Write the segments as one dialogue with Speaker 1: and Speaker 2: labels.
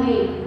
Speaker 1: way.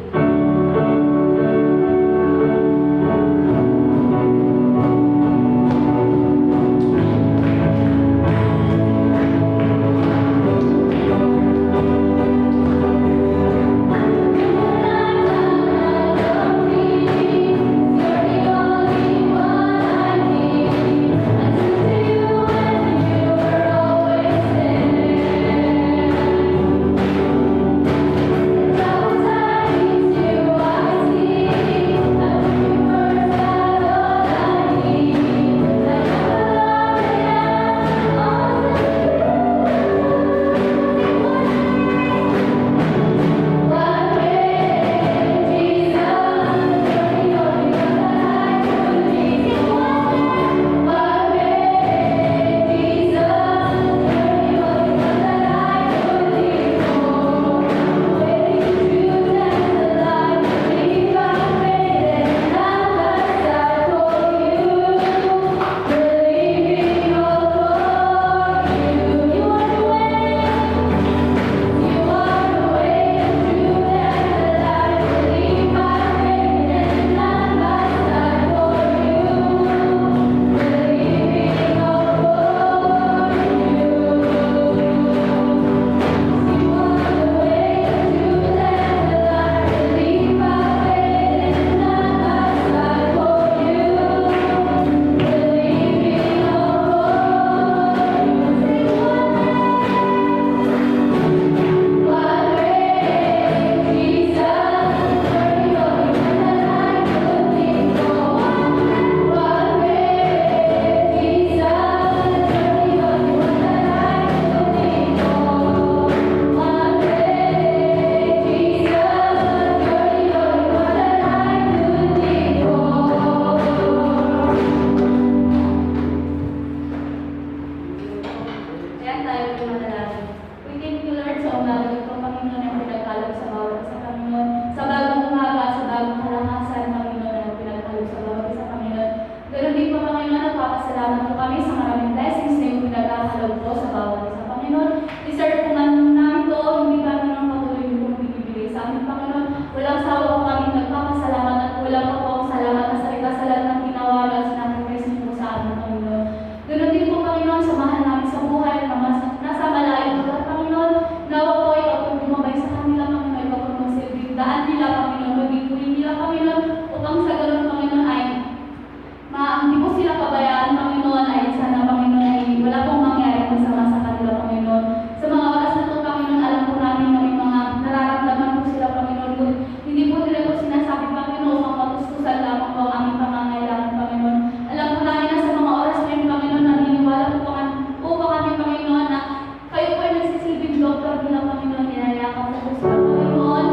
Speaker 1: Dokter bilang Panginoon, inayakap po sila Panginoon.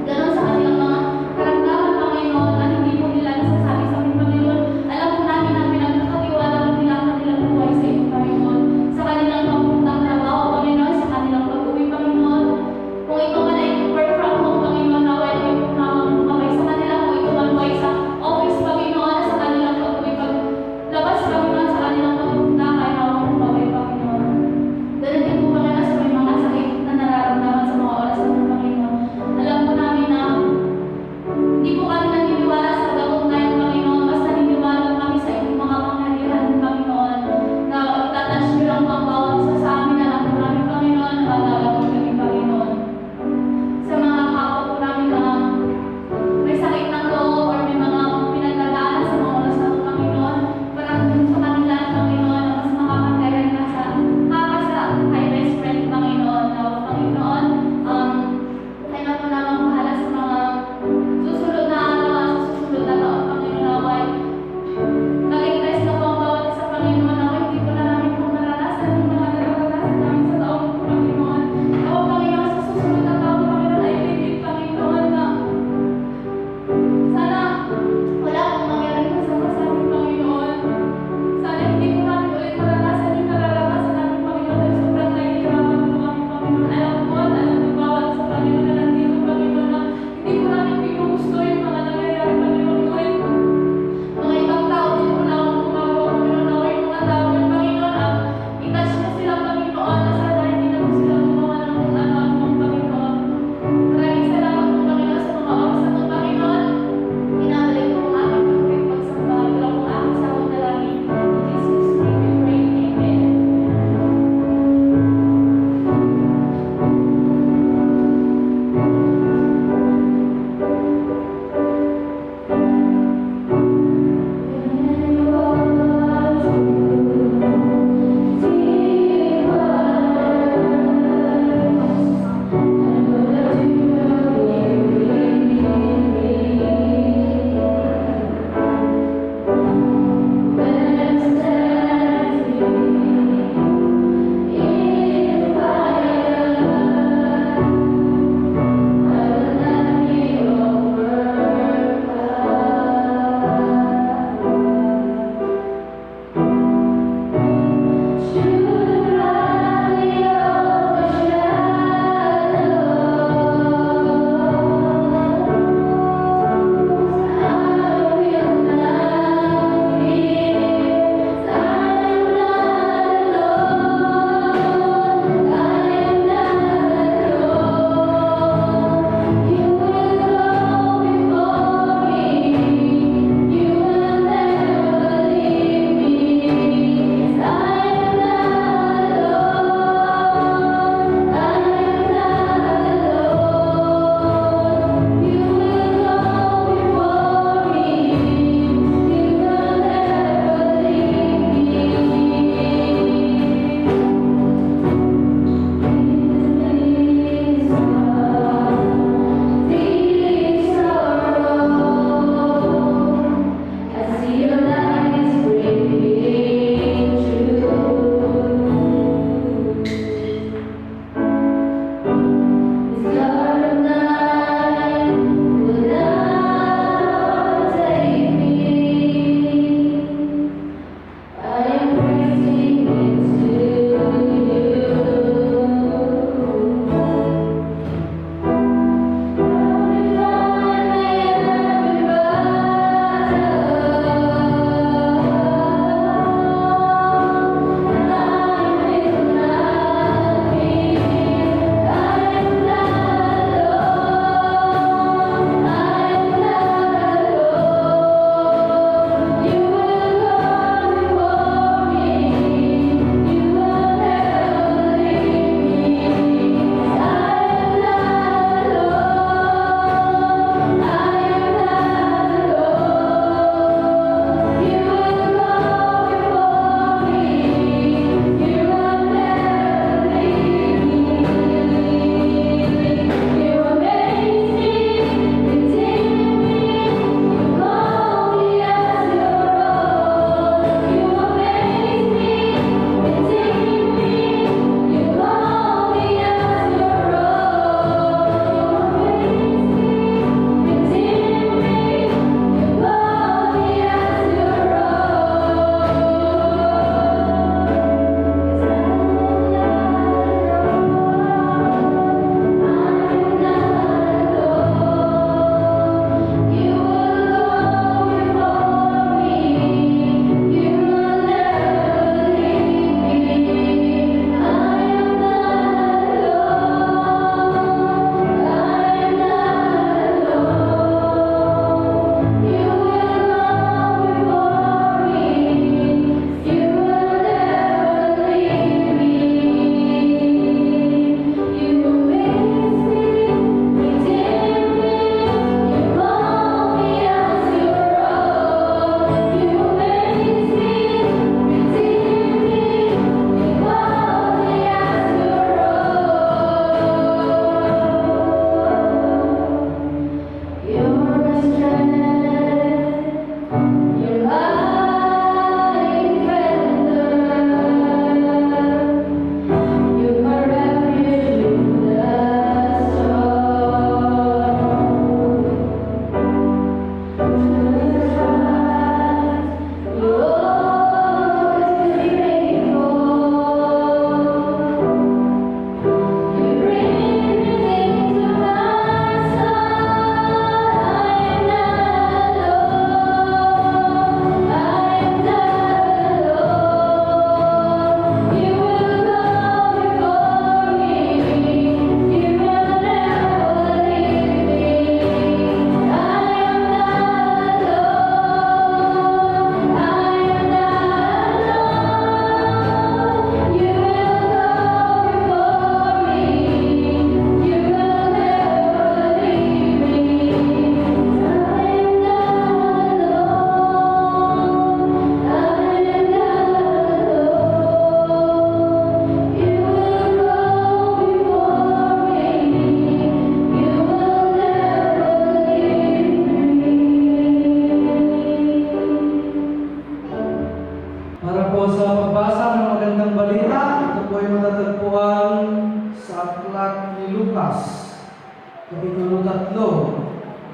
Speaker 1: Ganon sa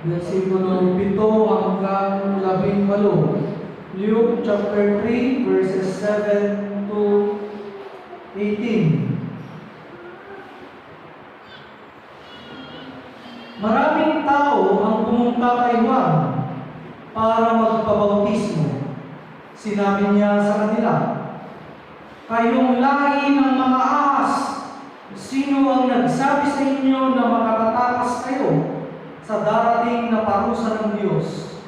Speaker 1: Versikulo 7 hanggang 18. Luke chapter 3 verses 7 to 18. Maraming tao ang pumunta kay Juan para magpabautismo. Sinabi niya sa kanila, "Kayong lahi ng mga ahas, sino ang nagsabi sa inyo na makakatakas kayo sa darating na parusa ng Diyos?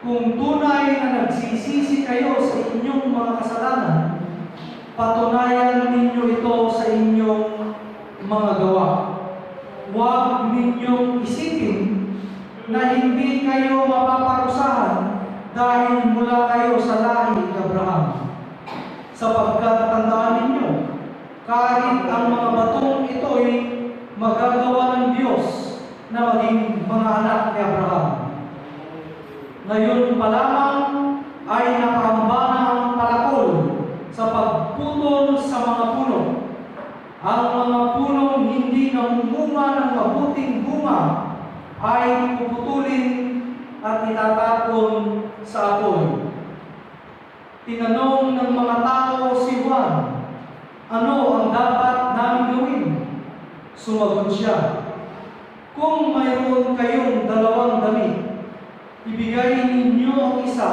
Speaker 1: Kung tunay na nagsisisi kayo sa inyong mga kasalanan, patunayan ninyo ito sa inyong mga gawa. Huwag ninyong isipin na hindi kayo mapaparusahan dahil mula kayo sa lahi ni Abraham. Sapagkat tandaan ninyo, kahit ang mga batong ito'y magagawa ng Diyos na maging mga anak ni Abraham. Ngayon pa lamang ay nakaamba na ang palakol sa pagputol sa mga puno. Ang mga punong hindi namumunga ng mabuting bunga ay puputulin at itatapon sa apoy." Tinanong ng mga tao si Juan, "Ano ang dapat namin gawin?" Sumagot siya, "Kung mayroon kayong dalawang damit, ibigay ninyo ang isa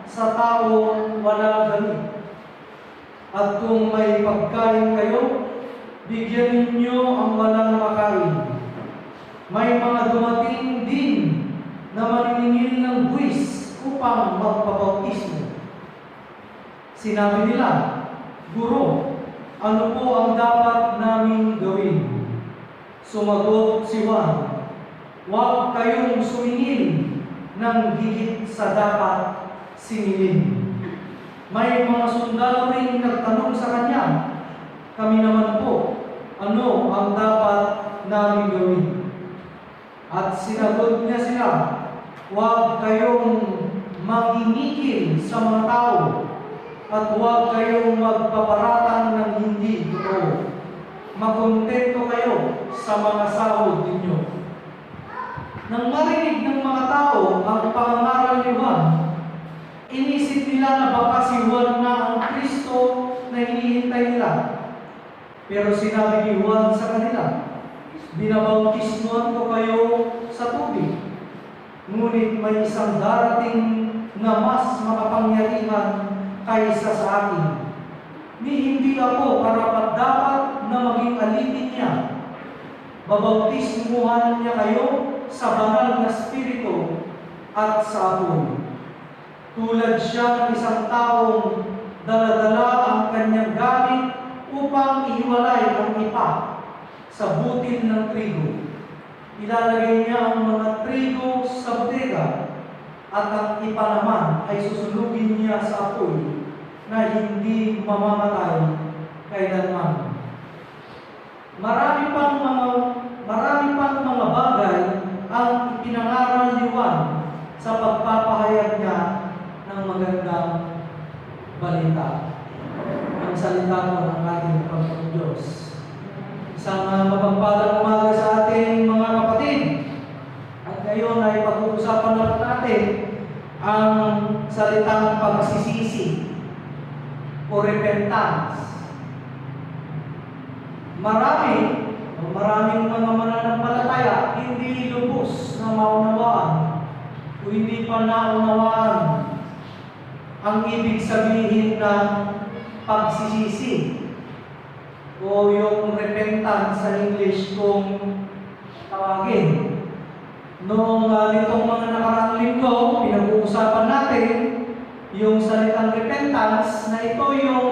Speaker 1: sa taong walang damit. At kung may pagkain kayo, bigyan ninyo ang walang makain. May mga dumating din na maniningil ng buwis upang magpabautismo. Sinabi nila, 'Guro, ano po ang dapat naming gawin?' Sumagot si Juan, 'Huwag kayong sumingil ng higit sa dapat singilin.' May mga sundalo rin nagtanong sa kanya, 'Kami naman po, ano ang dapat namin gawin?' At sinagot niya sila, 'Huwag kayong mangingikil sa mga tao, at huwag kayong magpaparatang ng hindi totoo. Makontento kayo sa mga sahod ninyo." Nang marinig ng mga tao ang pangangaral ni Juan, inisip nila na baka si Juan na ang Kristo na hinihintay nila. Pero sinabi ni Juan sa kanila, "Binabautismuhan ko kayo sa tubig. Ngunit may isang darating na mas makapangyarihan kaysa sa akin. Ni hindi ako karapat-dapat na maging alipin niya. Babautismuhan niya kayo sa banal na Espiritu at sa apoy. Tulad siya ng isang taong dala-dala ang kanyang gamit upang ihiwalay ang ipa sa butil ng trigo. Ilalagay niya ang mga trigo sa bodega, at ang ipa naman ay susunugin niya sa apoy na hindi mamamatay kailanman." Marami pang mga bagay ang ipinangaral ni Juan sa pagpapahayag niya ng magandang balita. Ang salita mo ng ating Panginoon Diyos. Isang mapagpalang umaga sa ating mga kapatid. At ngayon ay pag-uusapan natin ang salitang pagsisisi o repentance. Maraming mga mananampalataya hindi lubos na maunawaan o hindi pa naunawaan ang ibig sabihin ng pagsisisi o yung repentance sa English kung tawagin. Noong nitong mga nakaraang linggo, pinag-uusapan natin yung salitang repentance na ito yung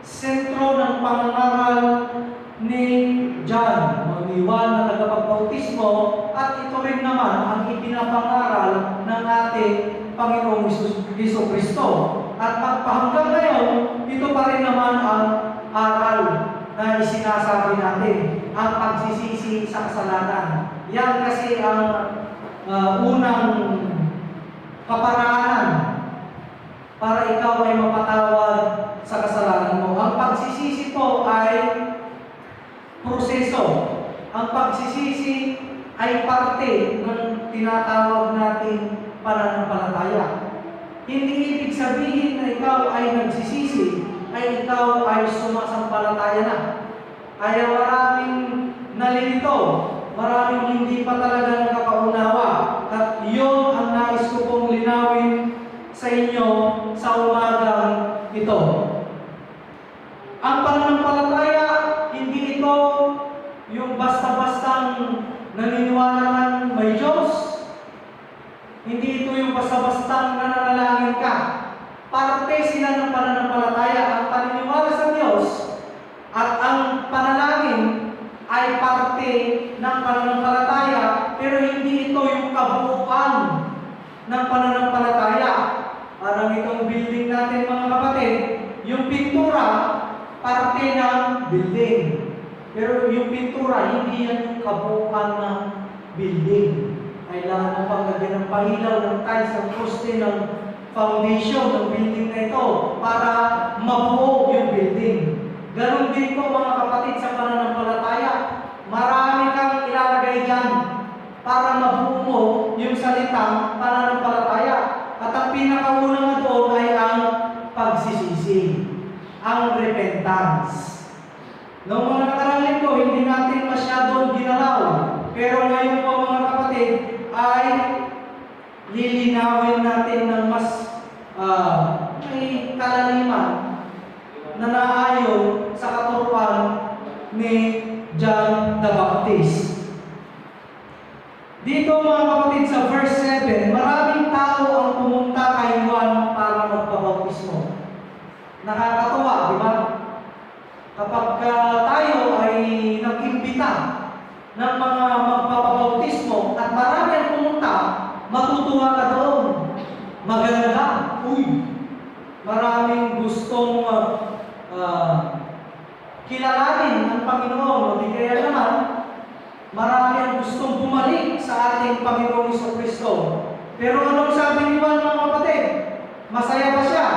Speaker 1: sentro ng pangangaral ni John o ni Juan na tagapagbautismo, at ito rin naman ang ipinapangaral ng ating Panginoong Hesus Kristo. At magpahanggang ngayon, ito pa rin naman ang aral na isinasabi natin, ang pagsisisi sa kasalanan. Yan kasi ang unang kaparaanan para ikaw ay mapatawad sa kasalanan mo. Ang pagsisisi po ay proseso. Ang pagsisisi ay parte ng tinatawag nating pananampalataya. Hindi ibig sabihin na ikaw ay nagsisisi, ay ikaw ay sumasampalataya na. Kaya maraming nalilito, maraming hindi pa talaga nakakaunawa. At yun ang nais ko pong linawin sa inyo sa umagang ito. Ang pananampalataya, hindi ito yung basta-bastang naniniwala ng may Diyos. Hindi ito yung basta-bastang nananalangin ka. Parte sila ng pananampalataya. Ang paniniwala sa Diyos at ang panalangin ay parte ng pananampalataya, pero hindi ito yung kabuuan ng pananampalataya. Parang itong building natin, mga kapatid, yung pintura, parte ng building. Pero yung pintura, hindi yan yung kabuuan ng building. Kailangan mo pang lagyan ng pahilaw, ng tiles, ng poste, ng foundation ng building na ito para mabuo yung building. Ganon din po, mga kapatid, sa pananampalataya. Marami kang ilalagay dyan para mabuo mo yung salitang pananampalataya. At ang pinakauna nga doon ay ang pagsisisi, ang repentance. Noong mga nakarang linggo, hindi natin masyadong ginalaw. Pero ngayon po, mga kapatid, ay lilinawin natin ng mas may kalaliman na naayon sa katuruan ni John the Baptist. Dito, mga kapatid, sa verse 7, maraming tao ang pumunta kay Juan para magpabautismo. Nakakatuwa, di ba? Kapag tayo ay nag-imbita ng mga magpapabautismo at marami ang pumunta, matutuwa ka doon. Maganda. Uy! Maraming gustong kilalanin ang Panginoon. O di kaya naman, marami ang gustong bumalik sa ating Panginoong Jesucristo. Pero anong sabi ni Juan, mga kapatid? Masaya ba siya?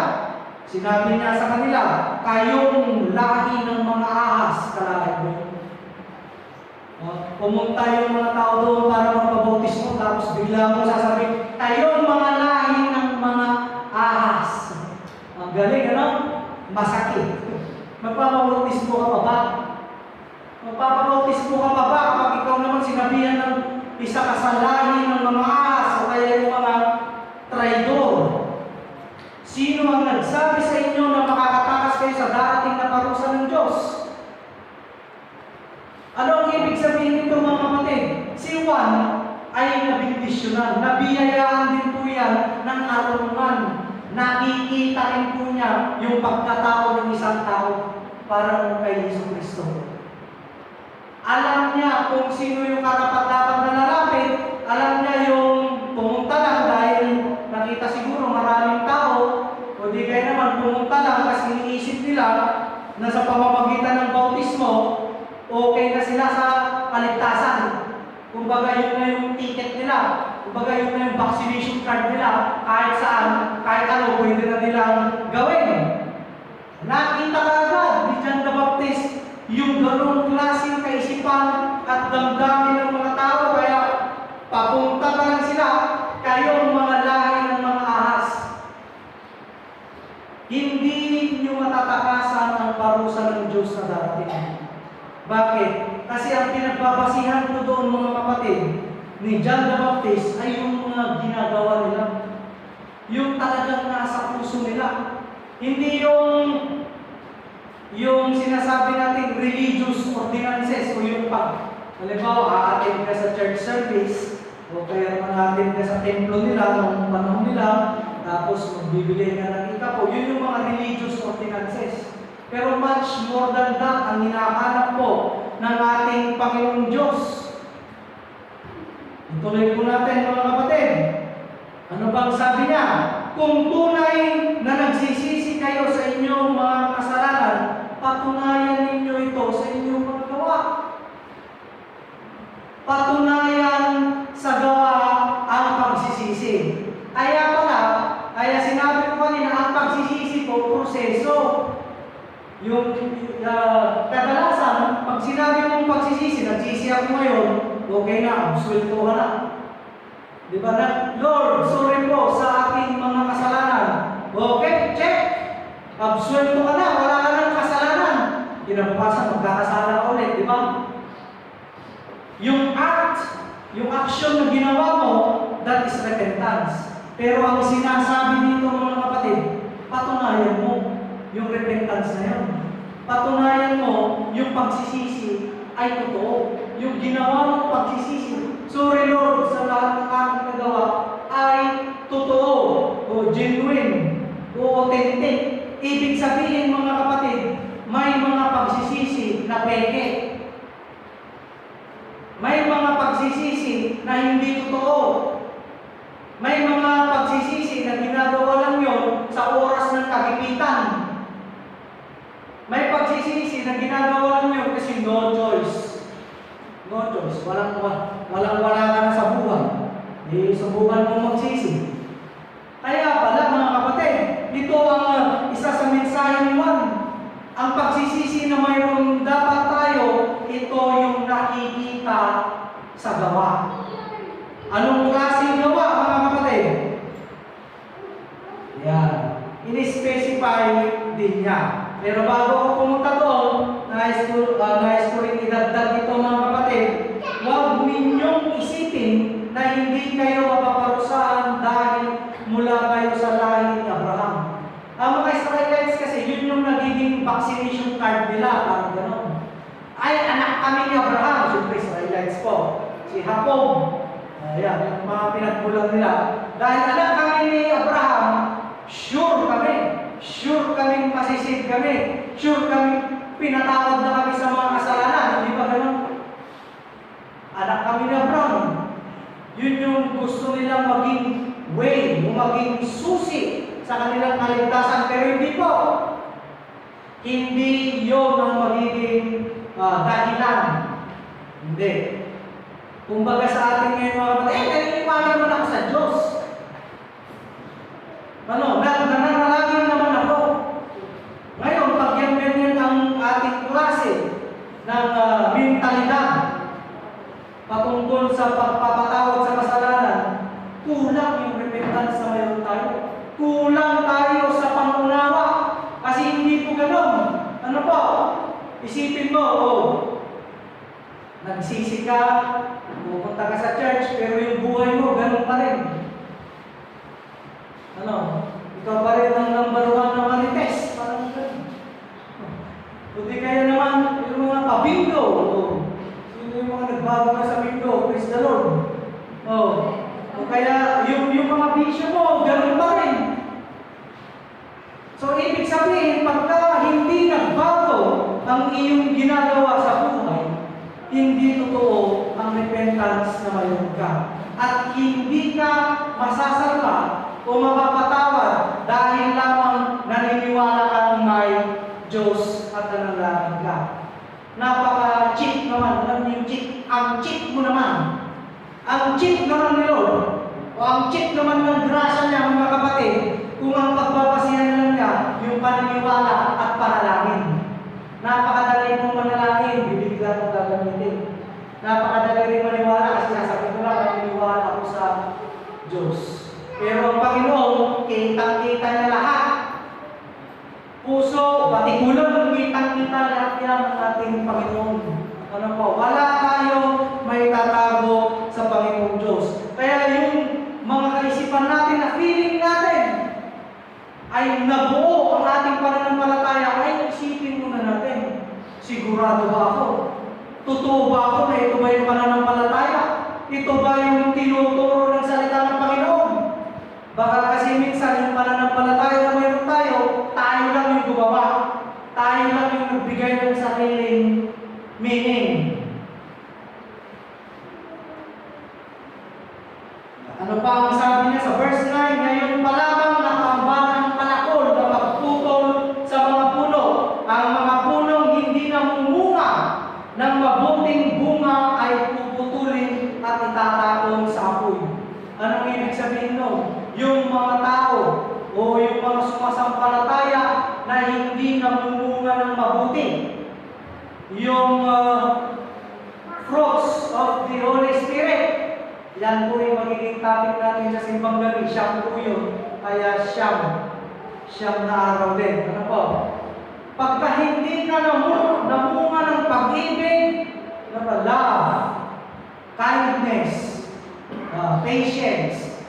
Speaker 1: Sinabi niya sa kanila, kayong lahi ng mga ahas, kalahit mo. Pumunta yung mga tao doon para magpabautismo, tapos bigla mo sasabihin, kayong mga lahi ng mga ahas. Ang galing, ano? Masakit. Magpapabautismo ka pa ba? Magpapabautismo ka pa ba kapag ikaw naman sinabihan ng isa ka sa lahi ng mga ahas o kaya yung mga traidor? Sino ang nagsabi sa inyo na makakatakas kayo sa darating na parusa ng Diyos? Ano ang ibig sabihin nito, mga kapatid? Si Juan ay nabindisyonan. Nabiyayaan din po yan ng karunungan. Nakikita rin po niya yung pagkatao ng isang tao para kay Jesucristo. Alam niya kung sino yung karapat-dapat na lalapit. Alam niya yung pumunta lang dahil nakita siguro maraming tao, o di kaya naman pumunta lang kasi iniisip nila na sa pamamagitan ng bautismo, okay na sila sa kaligtasan. Kumbaga yun na yung ticket nila. Kumbaga yun na yung vaccination card nila. Kahit saan, kahit ano, pwede na nilang gawin. Nakita ka agad ni John the Baptist yung ganong klaseng kaisipan at damdamin ng mga tao. Kaya papunta pa lang sila, kayong mga lahi ng mga ahas. Hindi ninyo matatakasan ang parusa ng Diyos na darating. Bakit? Kasi ang pinagbabasihan ko doon, mga kapatid, ni John the Baptist ay yung mga ginagawa nila. Yung talagang nasa puso nila. Hindi yung sinasabi natin religious ordinances o yung halimbawa, aatin ka sa church service o kaya naman aatin ka sa templo nila noong panahon nila, tapos magbibigay ka ng ikapo. Yun yung mga religious ordinances. Pero much more than that ang hinahanap po ng ating Panginoong Diyos. Ituloy po natin, mga kapatid. Ano bang sabi niya? Kung tunay na nagsisisi kayo sa inyong mga kasalanan, patunayan ninyo ito sa inyong mga gawa. Patunayan sa gawa ang pagsisisi. Kaya sinabi ko kanina, ang pagsisisi po, proseso. Yung kadalasan, pag sinabi mong pagsisisi, nagsisi ako ngayon, okay na, absueltuhan na. Di ba na, Lord, sorry po sa aking mga kasalanan. Okay, check. Absuelto ka na, wala ka ng kasalanan. Kinabukasan, magkakasala ka ulit, di ba? Yung action na ginawa mo, that is repentance. Pero ang sinasabi dito mga kapatid, patunayan mo yung repentance na yun. Patunayan mo yung pagsisisi ay totoo. Yung ginawa mong pagsisisi, sorry Lord, sa lahat ng aking nagawa, ay totoo, o genuine, o authentic. Ibig sabihin mga kapatid, may mga pagsisisi na peke. May mga pagsisisi na hindi totoo. May mga pagsisisi na ginagawa lang yun sa oras ng kagipitan. May pagsisisi na ginagawa lang yun kasi no choice. No choice. Walang wala ka na sa buhay. Subukan mong magsisi. Kaya pala mga kapatid, ito ang isa sa mensahe ni Juan. Ang pagsisisi na mayroon dapat tayo, ito yung nakikita sa gawa. Anong klaseng gawa mga kapatid? Yan. In-specify din niya. Pero bago ako pumunta doon, nais ko rin idagdag ito mga kapatid, huwag ninyong isipin na hindi kayo mapaparusahan dahil mula kayo sa lahi ni Abraham. Ang mga Israelites kasi, yun yung nagiging vaccination card nila, parang gano'n. Ay, anak kami ni Abraham, siyempre Israelites po. Si Jacob, ayan, yung mga pinagbulang nila. Dahil anak kami ni Abraham, sure kami masisave kami, sure kami pinatawad na kami sa mga kasalanan, hindi ba gano'n? Anak kami ni Abraham. Yun yung gusto nilang maging way, o maging susi sa kanilang kaligtasan, pero hindi po. Hindi yun ang magiging dahilan. Hindi. Kumbaga sa atin ngayon mga kapatid, naniniwala naman ako sa Diyos. Nananalangin naman ako. Ngayon, pag yan ganyan ang ating klase ng mentalidad patungkol sa pagpapatawad sa kasalanan, kulang yung repentance na mayroon tayo. Kulang tayo sa pangunawa. Kasi hindi po gano'n. Ano po? Isipin mo, nagsisi ka, pupunta ka sa church, pero yung buhay mo, gano'n pa rin. Ikaw pa rin ang number 1 na marites. Parang gano'n. Buti kaya naman, yung mga pabingo. Sino yung mga nagbago na sa bingo? Praise the Lord. O kaya, yung mga bisyo mo, gano'n pa rin. So, ibig sabihin, pagka hindi nagbago ang iyong ginagawa sa buhay, hindi totoo ang repentance na mayroon ka. At hindi ka masasalba o mapapatawad dahil lamang naniniwala kang may Diyos at nanalangin ka. Napaka-cheap naman. Alam niyo yung cheap? Ang cheap mo naman. Ang cheap naman ni Lord, o ang cheap naman ng grasya niya mga kapatid, kung ang pagbabasihan lang niya, yung paniniwala at panalangin. Napakadali mong manalangin, bibigla mong gagamitin. Napakadali rin maniwala kasi nasabi ko lang, naniniwala ako sa Diyos. Pero ang Panginoon, kitang-kita niya lahat. Puso, batikulang, kitang-kita lahat yan ng ating Panginoon. Ano po? Wala tayong may tatago sa Panginoong Diyos. Kaya yung mga kaisipan natin na feeling natin ay nabuo ang ating pananampalataya, ay isipin muna natin, sigurado ba ako? Totoo ba ako na ito ba yung pananampalataya? Ito ba yung tinuturo ng salita ng Panginoon? Baka kasi minsan yung pananampalataya na mayroon tayo lang yung gumawa. Tayo lang yung nagbigay ng sariling meaning. Ano pa ang sabi niya sa verse 9? Ngayon pa lamang nakaambanang palakol na magputol sa mga puno. Ang mga punong hindi namumunga ng mabuting bunga ay puputulin at itatapon sa apoy. Anong ibig sabihin no? Yung mga tao o yung mga sumasampalataya na hindi namumunga ng mabuti. Yung fruits of the Holy Spirit, yan po yung magiging topic natin sa simbang gabi, siyam po yun. Kaya siyam na araw din. Ano po? Pagka hindi ka namunga ng pag-ibig, love, kindness, patience,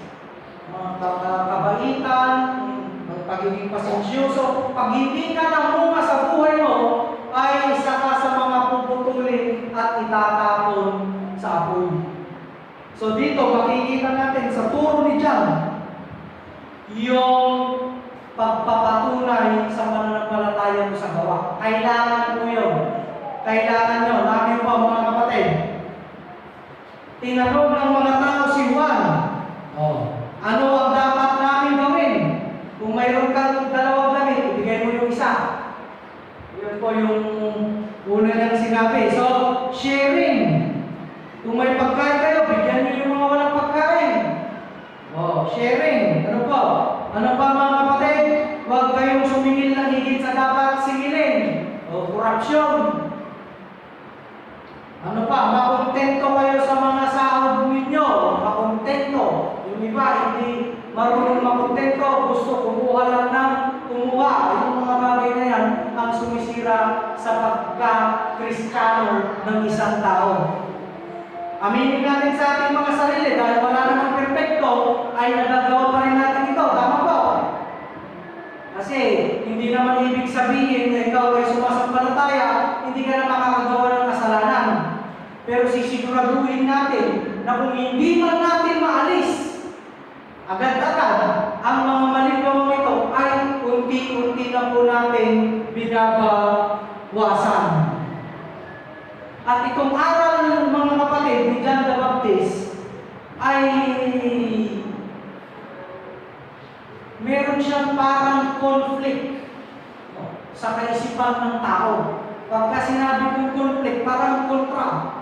Speaker 1: kabaitan, pagiging pasensyoso, pag hindi ka namunga sa buhay mo, ay isa ka sa mga puputulin at itatapon sa apoy. So dito, makikita natin sa turo ni John, yung pagpapatunay sa pananampalataya mo sa gawa. Kailangan mo yun. Kailangan nyo. Namin po mga kapatid. Tinanong ng mga tao si Juan, ano ang dapat namin gawin? Kung mayroon kang dalawang damit, ibigay mo yung isa. Yun po yung una niyang sinabi. So, sharing. Kung may pagkain kayo, bigyan niyo yung mga walang pagkain. Sharing. Ano po? Ano pa mga kapatid? Huwag kayong sumingil na higit sa dapat singilin. Korupsyon. Ano pa? Makontento kayo sa mga sahod ninyo. Makontento. Yung iba, hindi marunong makontento. Gusto kumuha lang ng kumuha. Yung mga bagay na yan ang sumisira sa pagka-Kristiyano ng isang tao. Aminin natin sa ating mga sarili dahil wala namang perfecto, ay nagagawa pa rin natin ito. Tama po? Kasi hindi naman ibig sabihin na ikaw ay sumasampalataya, hindi ka na makakagawa ng kasalanan. Pero sisiguraduhin natin na kung hindi man natin maalis, agad-agad ang mga maling gawang ito ay unti-unti na po natin binabawasan. At itong aral, mga kapatid, ni John the Baptist ay meron siyang parang conflict sa kaisipan ng tao. Pagka sinabi kong conflict, parang kontra.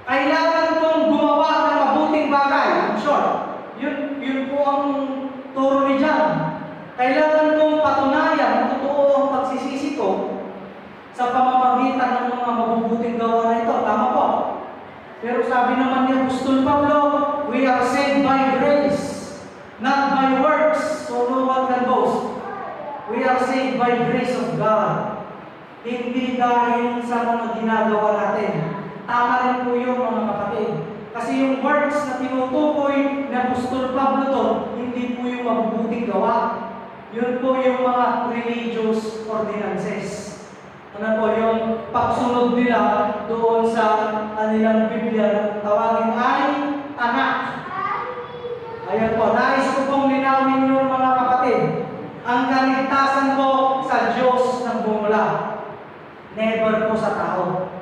Speaker 1: Kailangan kong gumawa ng mabuting bagay. In short, yun po ang turo ni John. Kailangan kong patunayan na totoo ang pagsisisi ko sa pamamagitan ng mga mabubuting gawa na ito. Tama po. Pero sabi naman ni Apostol Pablo, we are saved by grace, not by works, so no one can boast. We are saved by grace of God. Hindi dahil sa mga ginagawa natin. Tama rin po yun mga kapatid. Kasi yung works na tinutukoy ni Apostol Pablo to, hindi po yung mabubuting gawa. Yun po yung mga religious ordinances. Ano po yung pagsunod nila doon sa kanilang Biblia na tawagin ay anak. Ayan po, nais ko pong linawin nyo mga kapatid. Ang kaligtasan po sa Diyos ng bumula. Never po sa tao.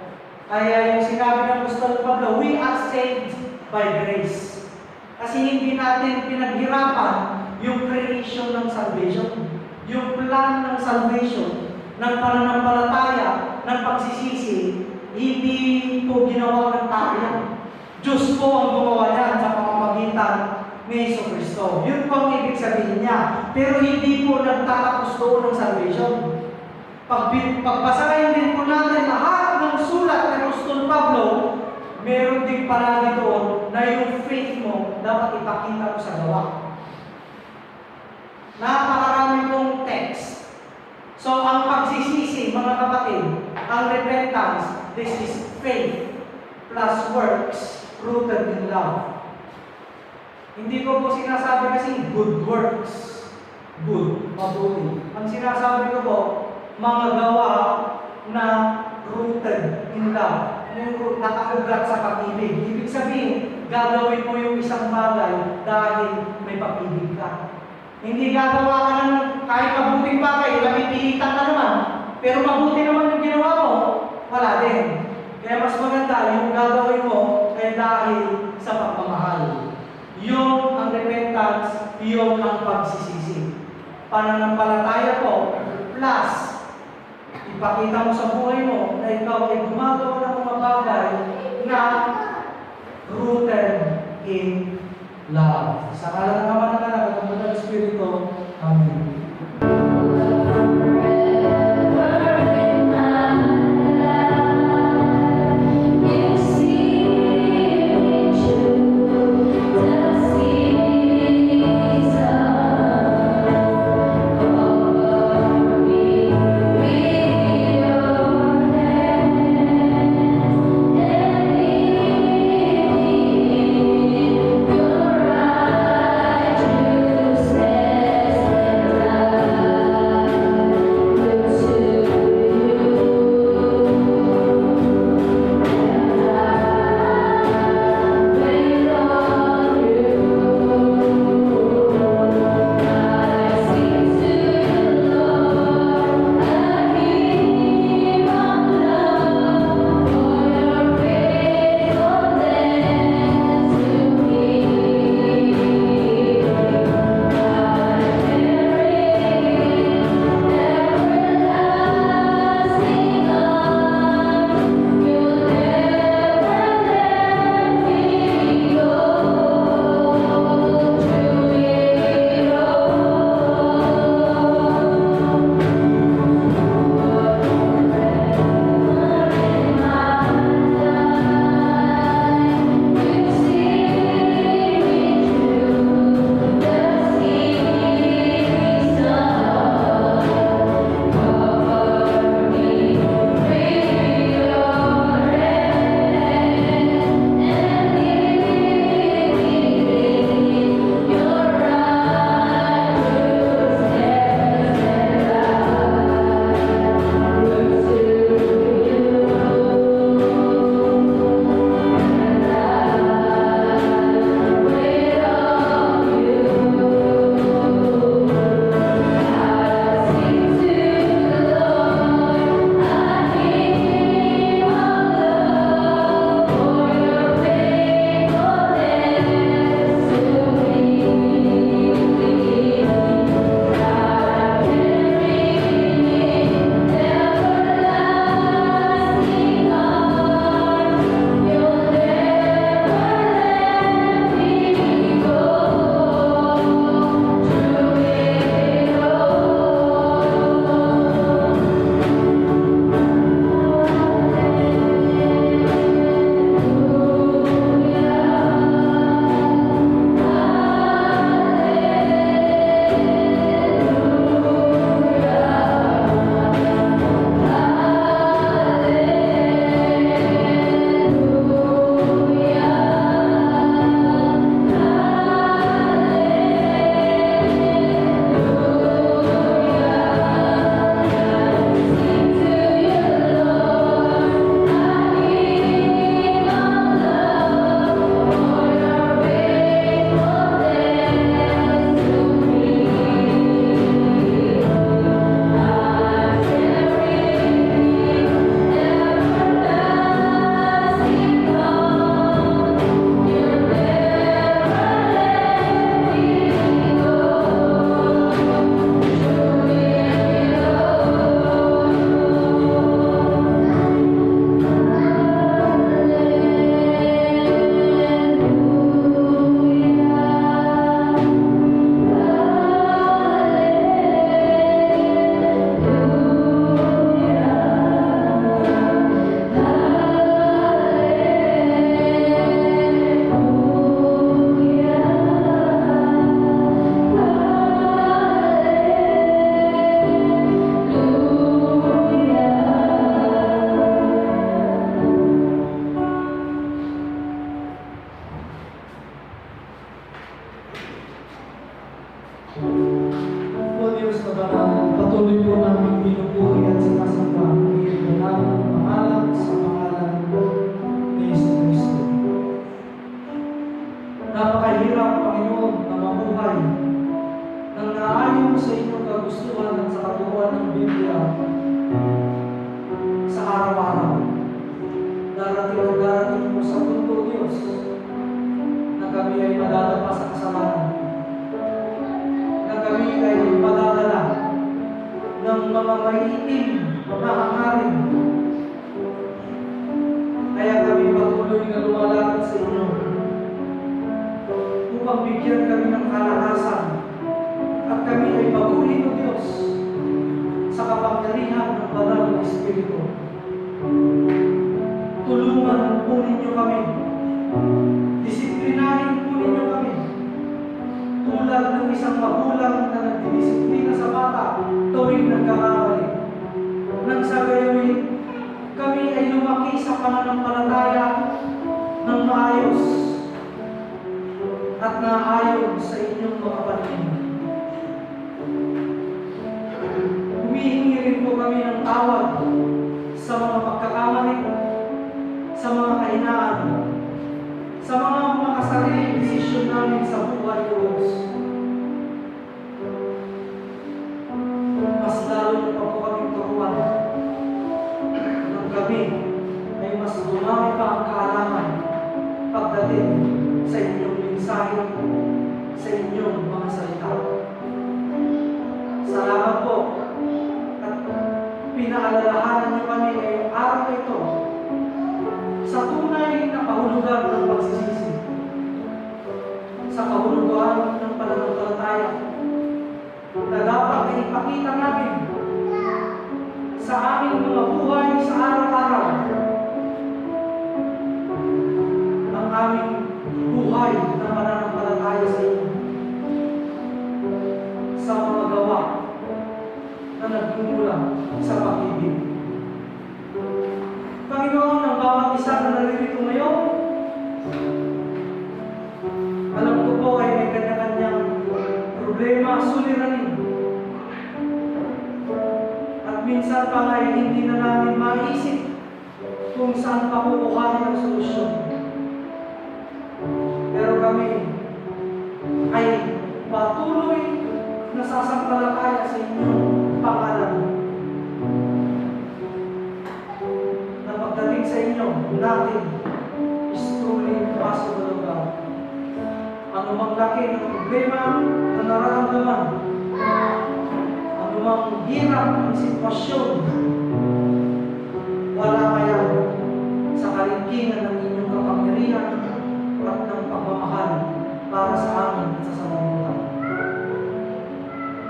Speaker 1: Kaya yung sinabi ng Apostol Pablo, we are saved by grace. Kasi hindi natin pinaghirapan yung creation ng salvation. Yung plan ng salvation, ng pananampalataya, ng pagsisisi, hindi po ginawa ng tao yan. Diyos po ang gumawa yan sa pamamagitan ni Jesucristo. Yun po ang ibig sabihin niya. Pero hindi po nagtatapos doon ng salvation. Pagbasahin din po natin lahat ng sulat ni Apostol Pablo, meron din palagi doon na yung faith mo dapat ipakita mo sa gawa. Napakarami pong text. So, ang pagsisisi, mga kapatid, ang repentance, this is faith plus works rooted in love. Hindi ko po sinasabi kasi good works. Good, mabuti. Ang sinasabi ko po, mga gawa na rooted in love. Yung nakaugat sa pag-ibig. Ibig sabihin, gagawin mo yung isang bagay dahil may pag-ibig ka. Hindi gagawa ka ng kahit mabuting bagay, napipilitan ka naman. Pero mabuti naman yung ginawa mo, wala din. Kaya mas maganda yung gagawin mo ay dahil sa pagmamahal. Yung ang repentance, yung ang pagsisisi. Pananampalataya po, plus, ipakita mo sa buhay mo na ikaw ay gumagawa ng mga bagay na rooted in love. Sa ngalan ng Ama ng Anak at ng Banal na Espiritu. Amen.
Speaker 2: You see me, you see
Speaker 1: O Diyos na banal, patuloy po namin pinupuri at sinasamba ang iyong banal na pangalan sa pangalan ni Yesu Cristo. Napakahirap, Panginoon, na mabuhay nang naayon sa inyong kagustuhan at sa katuruan ng Biblia sa araw-araw. Darating mo sa mundo, Diyos, na kami ay madadapa sa kasalanan, na kami ay madadala ng mga maiitim na hangarin. Kaya kami patuloy na lumalapit sa inyo upang bigyan kami ng kalakasan at kami ay baguhin, O Diyos, sa kapangyarihan ng banal na Espiritu. Tulungan po ninyo kami. Disiplinahin po ninyo kami. Tulad ng isang magulang na nagdidisiplina sa bata tuwing nagkakamali. Nang sa gayon, kami ay lumaki sa pananampalataya ng maayos at naayon sa inyong mga paningin. Humihingi rin po kami ng tawad sa mga pagkakamali, sa mga kahinaan, sa mga makasariling desisyon namin sa buhay, Diyos. Mas lalo na pa po kaming turuan ng kami ay mas dumami pa ang kaalaman pagdating sa inyong mensahe, sa inyong mga salita. Salamat po at pinaalalahanan niyo kami ngayong araw na ito sa tunay na kahulugan ng pagsisisi, sa kahulugan ng pananampalataya na dapat na ipakita namin sa aming mga buhay sa araw-araw, ang aming buhay na pananampalataya sa inyo, sa mga gawa na nagmumula sa pag-ibig. Panginoon, ang bawat isa na naririto ngayon, alam ko po ay may kanya-kanyang problema, suliranin. At minsan pa ay hindi na natin maisip kung saan pa kukuhanin ang solusyon. Pero kami ay patuloy na sasampalataya sa inyong pangalan. Na pagdating sa inyo, natin is truly impossible, O God. Anumang laki ng problema na nararamdaman, anumang hirap ng sitwasyon, wala kaya sa kalingkingan ng inyong kapangyarihan at ng pagmamahal para sa amin at sa sanlibutan.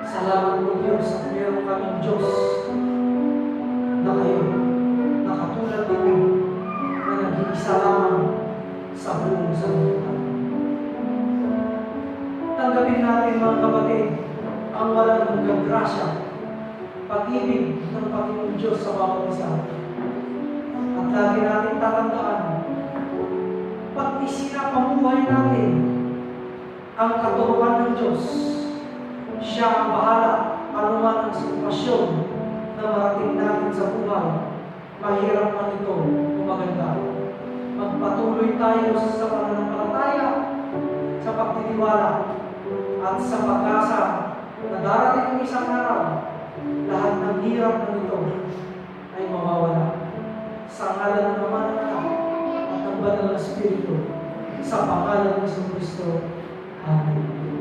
Speaker 1: Salamat po, Diyos, at meron kaming Diyos na kayo, na katulad ninyo, na nag-iisa lamang sa buong sanlibutan. Tanggapin natin, mga kapatid, ang walang hanggang grasya, pag-ibig ng Panginoon Diyos sa bawat isa. At lagi natin tatandaan, pag isinapamuhay natin ang katuruan ng Diyos, siya ang bahala anuman ang sitwasyon na marating natin sa buhay, mahirap man ito o maganda. Magpatuloy tayo sa pananampalataya, sa pagtitiwala, at sa pag-asa na darating ang isang araw, lahat ng hirap na ito ay mawawala. Sa ngalan ng Ama ng Anak at ng Banal na Espiritu, sa pangalan ng Kristo. Amen.